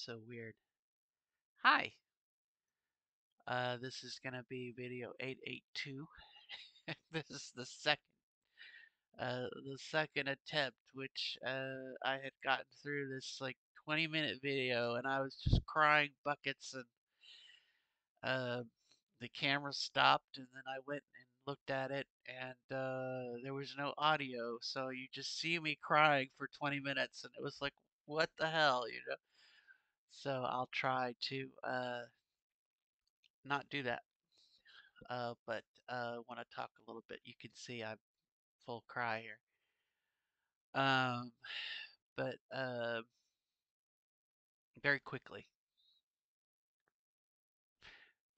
so weird. Hi. This is gonna be video 882. This is the second attempt, which I had gotten through this like 20-minute video, and I was just crying buckets, and uh, the camera stopped, and then I went and looked at it, and there was no audio, so you just see me crying for 20 minutes, and it was like, what the hell? So I'll try to not do that. But when I talk a little bit, you can see I'm full cry here. Um, but very quickly,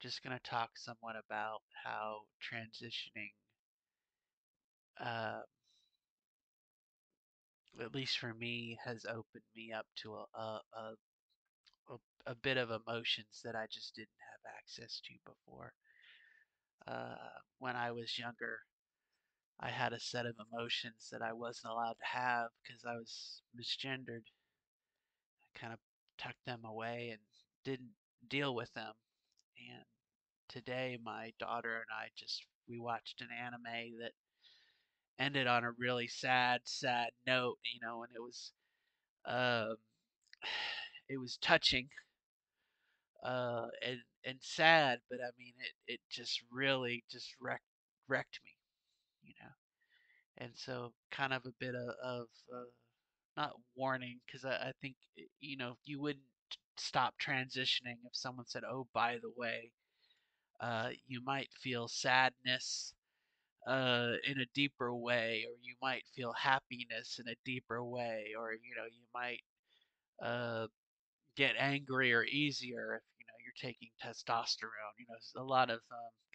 just gonna talk somewhat about how transitioning, uh, at least for me, has opened me up to a bit of emotions that I just didn't have access to before. When I was younger, I had a set of emotions that I wasn't allowed to have because I was misgendered. I kind of tucked them away and didn't deal with them. And today, my daughter and I we watched an anime that ended on a really sad note, and um, it was touching, and sad, but I mean, it just really just wrecked me, you know. And so, kind of a bit of not warning, because I think you wouldn't stop transitioning if someone said, "Oh, by the way, you might feel sadness in a deeper way, or you might feel happiness in a deeper way, or you might uh, get angrier easier if you're taking testosterone." There's a lot of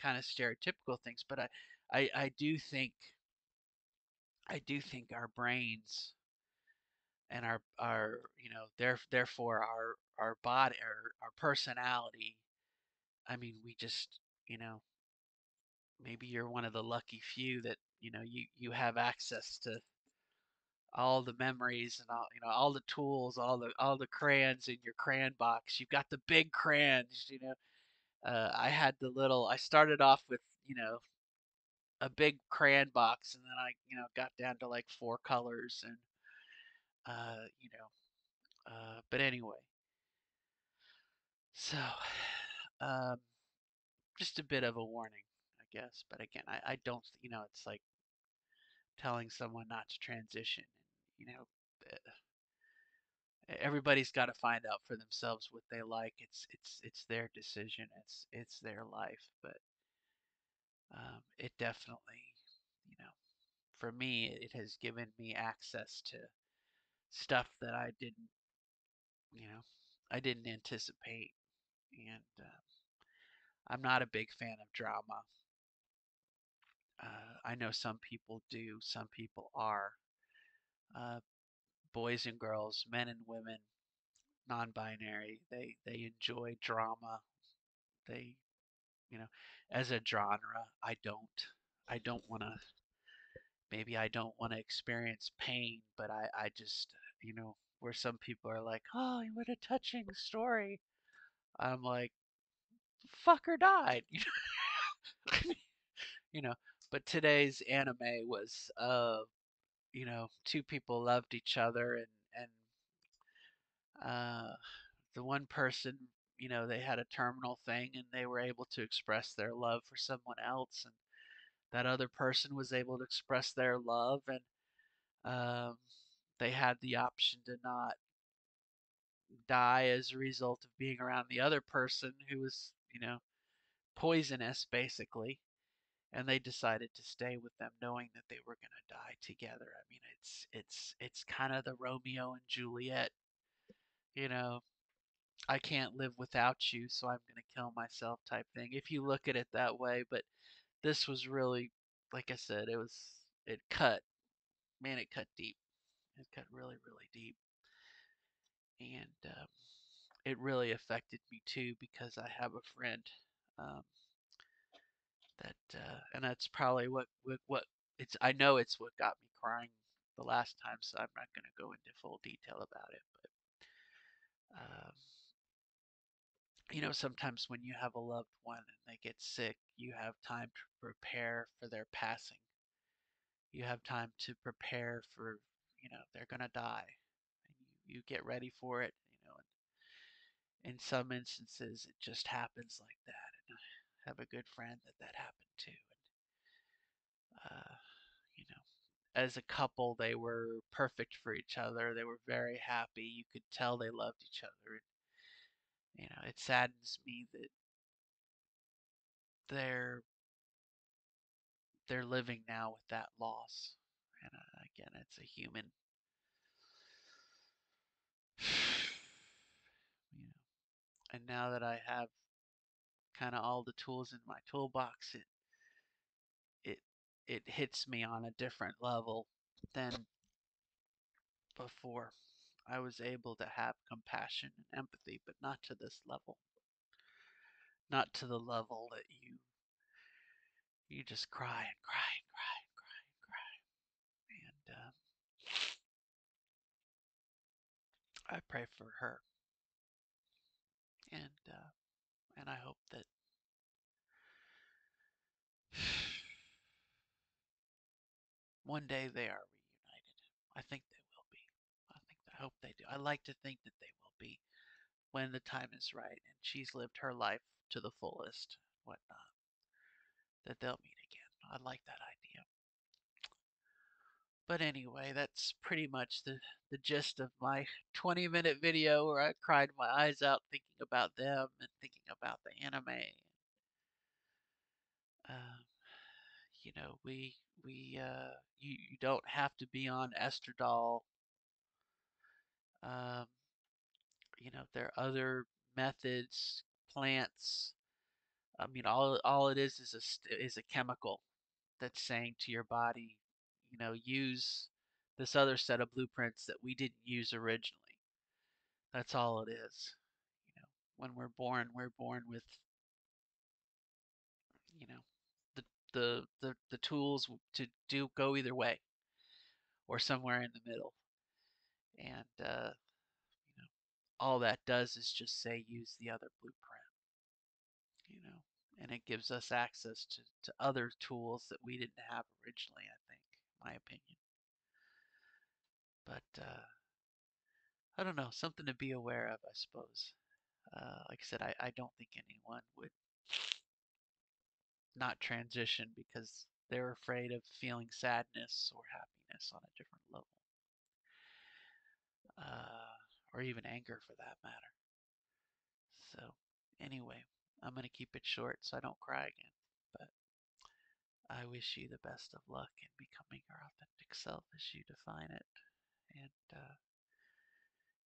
kind of stereotypical things, but I do think our brains and our therefore our body, our personality. I mean, we just maybe you're one of the lucky few that you have access to all the memories and all the tools, all the crayons in your crayon box. You've got the big crayons. I started off with a big crayon box, and then I got down to like four colors, and uh you know but anyway, so um just a bit of a warning, I guess. But again, I don't, it's like telling someone not to transition. You know, everybody's got to find out for themselves what they like. It's their decision. It's their life. But it definitely, you know, for me, it has given me access to stuff that I didn't anticipate. And I'm not a big fan of drama. I know some people do. Some people are. Uh, Boys and girls, men and women, non-binary. They enjoy drama. They, you know, as a genre, I don't. I don't want to. Maybe I don't want to experience pain, but I just, where some people are like, "Oh, what a touching story." I'm like, "Fucker died," you know. But today's anime was, two people loved each other, and uh, the one person, they had a terminal thing, and they were able to express their love for someone else, and that other person was able to express their love, and um, they had the option to not die as a result of being around the other person who was, poisonous basically, and they decided to stay with them knowing that they were going to die together. I mean, it's kind of the Romeo and Juliet, you know, I can't live without you, so I'm going to kill myself type thing, if you look at it that way. But this was really, like I said, it cut, man, it cut deep. It cut really, really deep. And it really affected me too, because I have a friend um, and that's probably what I know it's what got me crying the last time, so I'm not going to go into full detail about it. But Sometimes when you have a loved one and they get sick, you have time to prepare for their passing. You have time to prepare for, they're going to die. And you get ready for it, and in some instances it just happens like that. And I have a good friend that happened to. And, you know, as a couple, they were perfect for each other. They were very happy. You could tell they loved each other. And, it saddens me that they're they're living now with that loss. And again, it's a human, you know. And now that I have kind of all the tools in my toolbox, it it hits me on a different level than before. I was able to have compassion and empathy, but not to this level. Not to the level that you just cry and cry and cry and cry and cry. And I pray for her, and I hope that one day they are reunited. I think they will be. I hope they do. I like to think that they will be when the time is right and she's lived her life to the fullest, whatnot. That they'll meet again. I like that idea. But anyway, that's pretty much the gist of my 20-minute video where I cried my eyes out thinking about them and thinking about the anime. Um, you don't have to be on estradiol. Um, there are other methods, plants. I mean, all it is a chemical that's saying to your body, use this other set of blueprints that we didn't use originally. That's all it is. You know, when we're born with, you know, the the tools to do go either way or somewhere in the middle. And all that does is just say use the other blueprint. You know, and it gives us access to other tools that we didn't have originally. I think, my opinion. But I don't know, something to be aware of, I suppose. Like I said, I don't think anyone would not transition because they're afraid of feeling sadness or happiness on a different level, or even anger for that matter. So, anyway, I'm going to keep it short so I don't cry again. But I wish you the best of luck in becoming your authentic self as you define it. And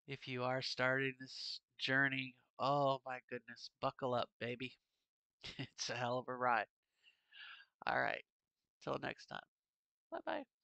if you are starting this journey, oh my goodness, buckle up, baby. It's a hell of a ride. All right, till next time. Bye bye.